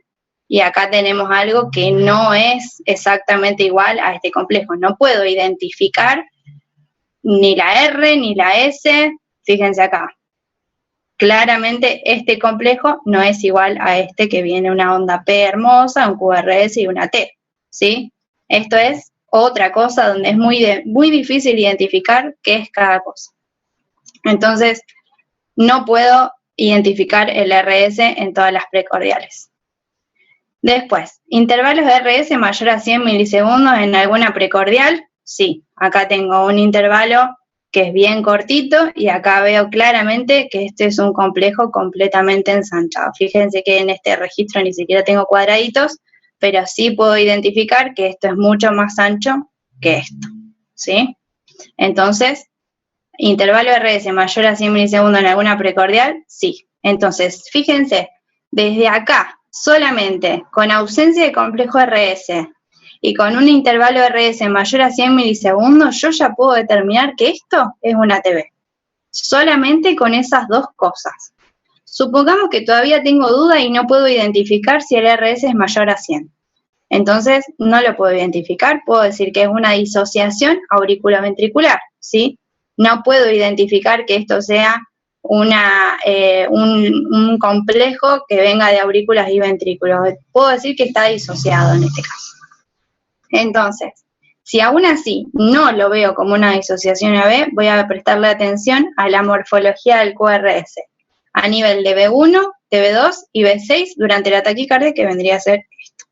y acá tenemos algo que no es exactamente igual a este complejo. No puedo identificar ni la R ni la S, fíjense acá. Claramente este complejo no es igual a este que viene una onda P hermosa, un QRS y una T, ¿sí? Esto es otra cosa donde es muy difícil identificar qué es cada cosa. Entonces, no puedo identificar el RS en todas las precordiales. Después, intervalos de RS mayor a 100 milisegundos en alguna precordial. Sí, acá tengo un intervalo que es bien cortito y acá veo claramente que este es un complejo completamente ensanchado. Fíjense que en este registro ni siquiera tengo cuadraditos, pero sí puedo identificar que esto es mucho más ancho que esto, ¿sí? Entonces, ¿Intervalo RS mayor a 100 milisegundos en alguna precordial? Sí. Entonces, fíjense, desde acá, solamente con ausencia de complejo RS y con un intervalo RS mayor a 100 milisegundos, yo ya puedo determinar que esto es una ATV. Solamente con esas dos cosas. Supongamos que todavía tengo duda y no puedo identificar si el RS es mayor a 100. Entonces, no lo puedo identificar, puedo decir que es una disociación auriculoventricular, ¿sí? No puedo identificar que esto sea un complejo que venga de aurículas y ventrículos. Puedo decir que está disociado en este caso. Entonces, si aún así no lo veo como una disociación AB, voy a prestarle atención a la morfología del QRS a nivel de B1, de B2 y B6 durante la taquicardia, que vendría a ser esto.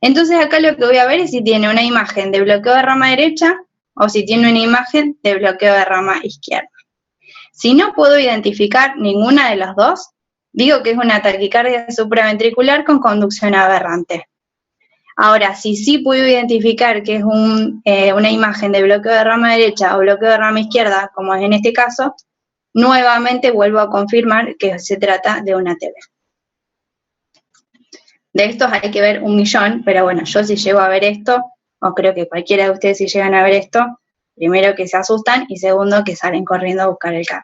Entonces acá lo que voy a ver es si tiene una imagen de bloqueo de rama derecha o si tiene una imagen de bloqueo de rama izquierda. Si no puedo identificar ninguna de las dos, digo que es una taquicardia supraventricular con conducción aberrante. Ahora, si sí puedo identificar que es una imagen de bloqueo de rama derecha o bloqueo de rama izquierda, como es en este caso, nuevamente vuelvo a confirmar que se trata de una ATV. De estos hay que ver 1.000.000, pero bueno, yo si llego a ver esto, o creo que cualquiera de ustedes si llegan a ver esto, primero que se asustan y segundo que salen corriendo a buscar el carro.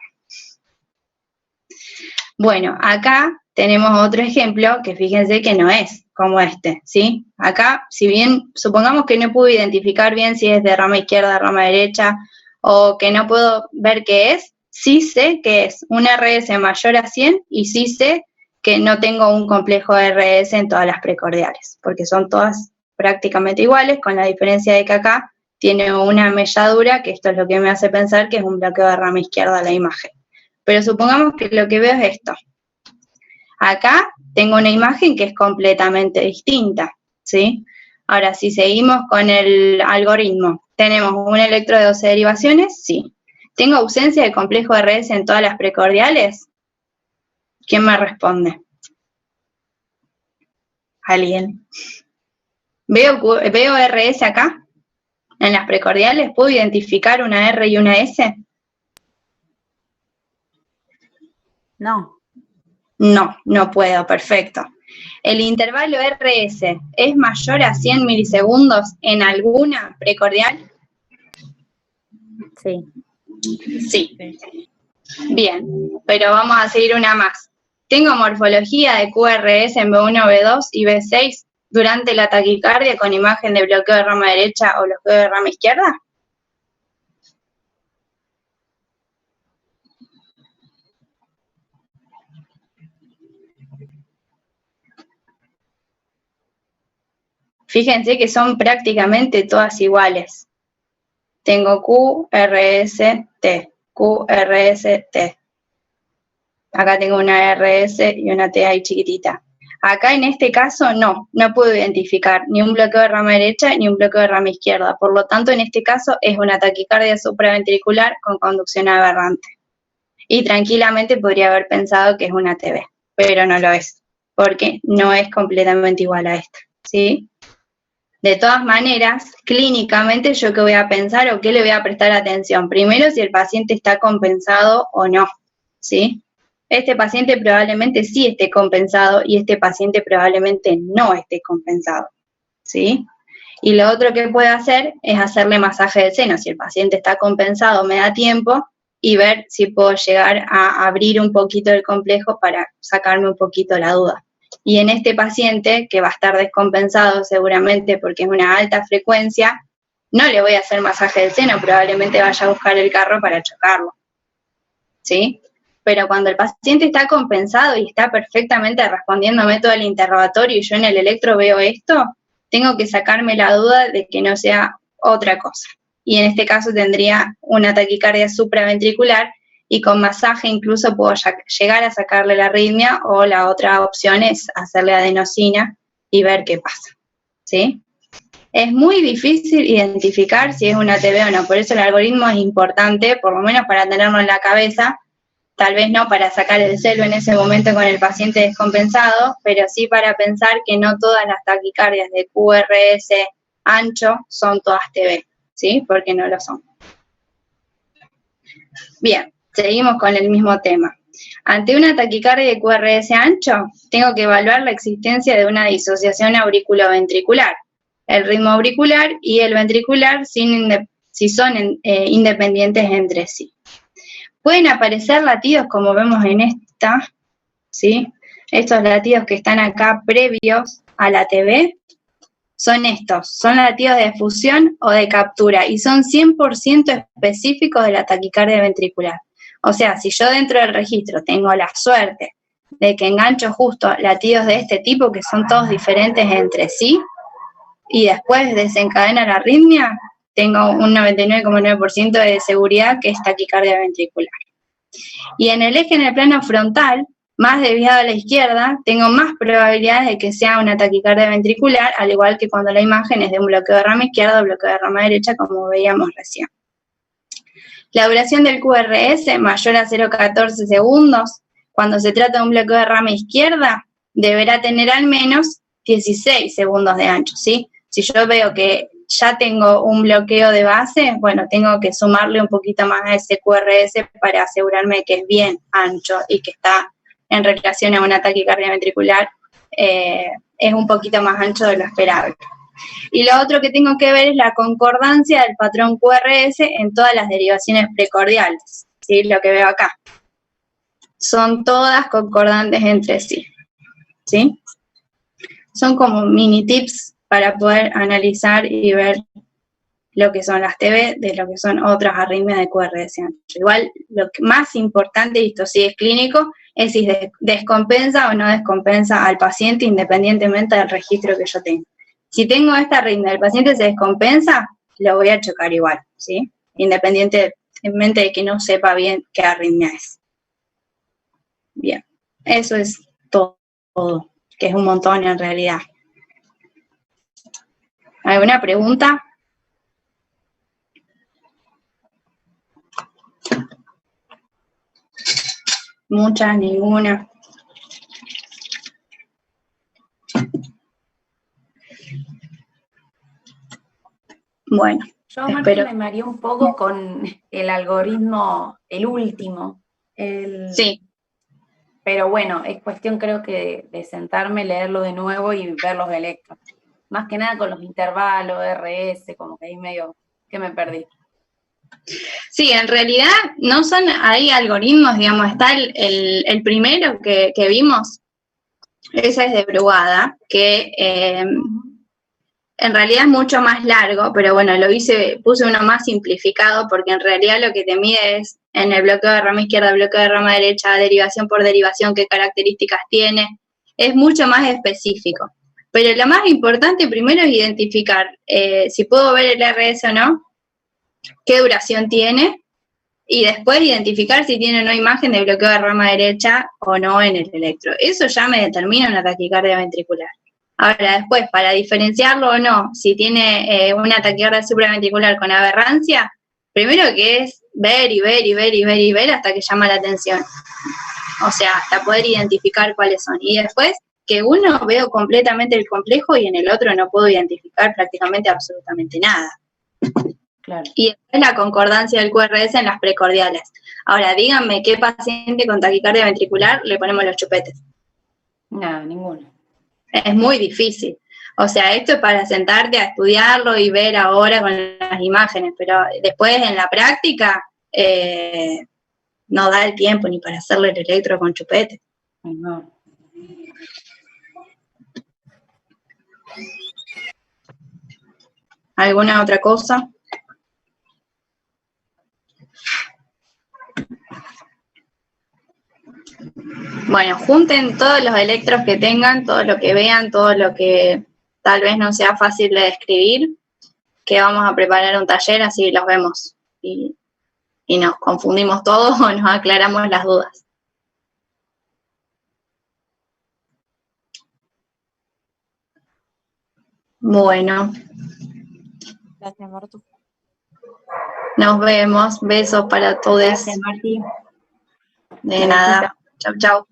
Bueno, acá tenemos otro ejemplo que fíjense que no es como este, ¿sí? Acá, si bien supongamos que no puedo identificar bien si es de rama izquierda, rama derecha, o que no puedo ver qué es, sí sé que es un RS mayor a 100 y sí sé que no tengo un complejo RS en todas las precordiales, porque son todas prácticamente iguales, con la diferencia de que acá tiene una melladura, que esto es lo que me hace pensar que es un bloqueo de rama izquierda la imagen. Pero supongamos que lo que veo es esto. Acá tengo una imagen que es completamente distinta, ¿sí? Ahora, si seguimos con el algoritmo, ¿tenemos un electro de 12 derivaciones? Sí. ¿Tengo ausencia de complejo RS en todas las precordiales? ¿Quién me responde? ¿Alguien? ¿Veo RS acá? ¿En las precordiales? ¿Puedo identificar una R y una S? No. No, no puedo, perfecto. ¿El intervalo RS es mayor a 100 milisegundos en alguna precordial? Sí. Sí. Bien, pero vamos a seguir una más. ¿Tengo morfología de QRS en B1, B2 y B6 durante la taquicardia con imagen de bloqueo de rama derecha o bloqueo de rama izquierda? Fíjense que son prácticamente todas iguales. Tengo QRST, QRST. Acá tengo una RS y una T ahí chiquitita. Acá en este caso no puedo identificar ni un bloqueo de rama derecha ni un bloqueo de rama izquierda. Por lo tanto, en este caso es una taquicardia supraventricular con conducción aberrante. Y tranquilamente podría haber pensado que es una ATV, pero no lo es, porque no es completamente igual a esta, ¿sí? De todas maneras, clínicamente yo qué voy a pensar o qué le voy a prestar atención. Primero, si el paciente está compensado o no, ¿sí? Este paciente probablemente sí esté compensado y este paciente probablemente no esté compensado, ¿sí? Y lo otro que puedo hacer es hacerle masaje del seno. Si el paciente está compensado, me da tiempo y ver si puedo llegar a abrir un poquito el complejo para sacarme un poquito la duda. Y en este paciente, que va a estar descompensado seguramente porque es una alta frecuencia, no le voy a hacer masaje del seno, probablemente vaya a buscar el carro para chocarlo, ¿sí? Pero cuando el paciente está compensado y está perfectamente respondiéndome todo el interrogatorio y yo en el electro veo esto, tengo que sacarme la duda de que no sea otra cosa. Y en este caso tendría una taquicardia supraventricular y con masaje incluso puedo llegar a sacarle la arritmia o la otra opción es hacerle adenosina y ver qué pasa, ¿sí? Es muy difícil identificar si es una ATV o no, por eso el algoritmo es importante, por lo menos para tenerlo en la cabeza, tal vez no para sacar el celo en ese momento con el paciente descompensado, pero sí para pensar que no todas las taquicardias de QRS ancho son todas TB, ¿sí? Porque no lo son. Bien, seguimos con el mismo tema. Ante una taquicardia de QRS ancho, tengo que evaluar la existencia de una disociación auriculoventricular, el ritmo auricular y el ventricular si son independientes entre sí. Pueden aparecer latidos como vemos en esta, ¿sí? Estos latidos que están acá previos a la TB, son estos, son latidos de fusión o de captura y son 100% específicos de la taquicardia ventricular. O sea, si yo dentro del registro tengo la suerte de que engancho justo latidos de este tipo, que son todos diferentes entre sí, y después desencadena la arritmia, tengo un 99,9% de seguridad que es taquicardia ventricular. Y en el eje, en el plano frontal, más desviado a la izquierda, tengo más probabilidades de que sea una taquicardia ventricular, al igual que cuando la imagen es de un bloqueo de rama izquierda o bloqueo de rama derecha, como veíamos recién. La duración del QRS mayor a 0,14 segundos, cuando se trata de un bloqueo de rama izquierda, deberá tener al menos 16 segundos de ancho, ¿sí? Si yo veo que ya tengo un bloqueo de base, bueno, tengo que sumarle un poquito más a ese QRS para asegurarme que es bien ancho y que está en relación a una taquicardia ventricular, es un poquito más ancho de lo esperable. Y lo otro que tengo que ver es la concordancia del patrón QRS en todas las derivaciones precordiales, ¿sí? Lo que veo acá. Son todas concordantes entre sí, ¿sí? Son como mini tips para poder analizar y ver lo que son las TB de lo que son otras arritmias de QRS ancho. Igual, lo que más importante, y esto sí es clínico, es si descompensa o no descompensa al paciente independientemente del registro que yo tenga. Si tengo esta arritmia, el paciente se descompensa, lo voy a chocar igual, ¿sí? Independientemente de que no sepa bien qué arritmia es. Bien, eso es todo, que es un montón en realidad. ¿Alguna pregunta? Muchas, ninguna. Bueno, yo, Martín, me mareé un poco con el algoritmo, el último. Sí. Pero bueno, es cuestión creo que de sentarme, leerlo de nuevo y ver los electros. Más que nada con los intervalos, RS, como que ahí medio que me perdí. Sí, en realidad no son ahí algoritmos, digamos, está el primero que vimos, ese es de Brugada, que en realidad es mucho más largo, pero bueno, puse uno más simplificado porque en realidad lo que te mide es en el bloqueo de rama izquierda, bloqueo de rama derecha, derivación por derivación, qué características tiene, es mucho más específico. Pero lo más importante primero es identificar si puedo ver el RS o no, qué duración tiene, y después identificar si tiene o no imagen de bloqueo de rama derecha o no en el electro. Eso ya me determina una taquicardia ventricular. Ahora, después, para diferenciarlo o no, si tiene una taquicardia supraventricular con aberrancia, primero que es ver y ver y ver y ver y ver hasta que llama la atención. O sea, hasta poder identificar cuáles son. Y después, que uno veo completamente el complejo y en el otro no puedo identificar prácticamente absolutamente nada. Claro. Y después la concordancia del QRS en las precordiales. Ahora, díganme qué paciente con taquicardia ventricular le ponemos los chupetes. Nada, ninguno. Es muy difícil. O sea, esto es para sentarte a estudiarlo y ver ahora con las imágenes, pero después en la práctica no da el tiempo ni para hacerle el electro con chupete. No. ¿Alguna otra cosa? Bueno, junten todos los electros que tengan, todo lo que vean, todo lo que tal vez no sea fácil de describir, que vamos a preparar un taller, así los vemos y nos confundimos todos o nos aclaramos las dudas. Bueno. Gracias, Martu. Nos vemos. Besos para todos. Gracias, Martín. De nada. Chau, chau.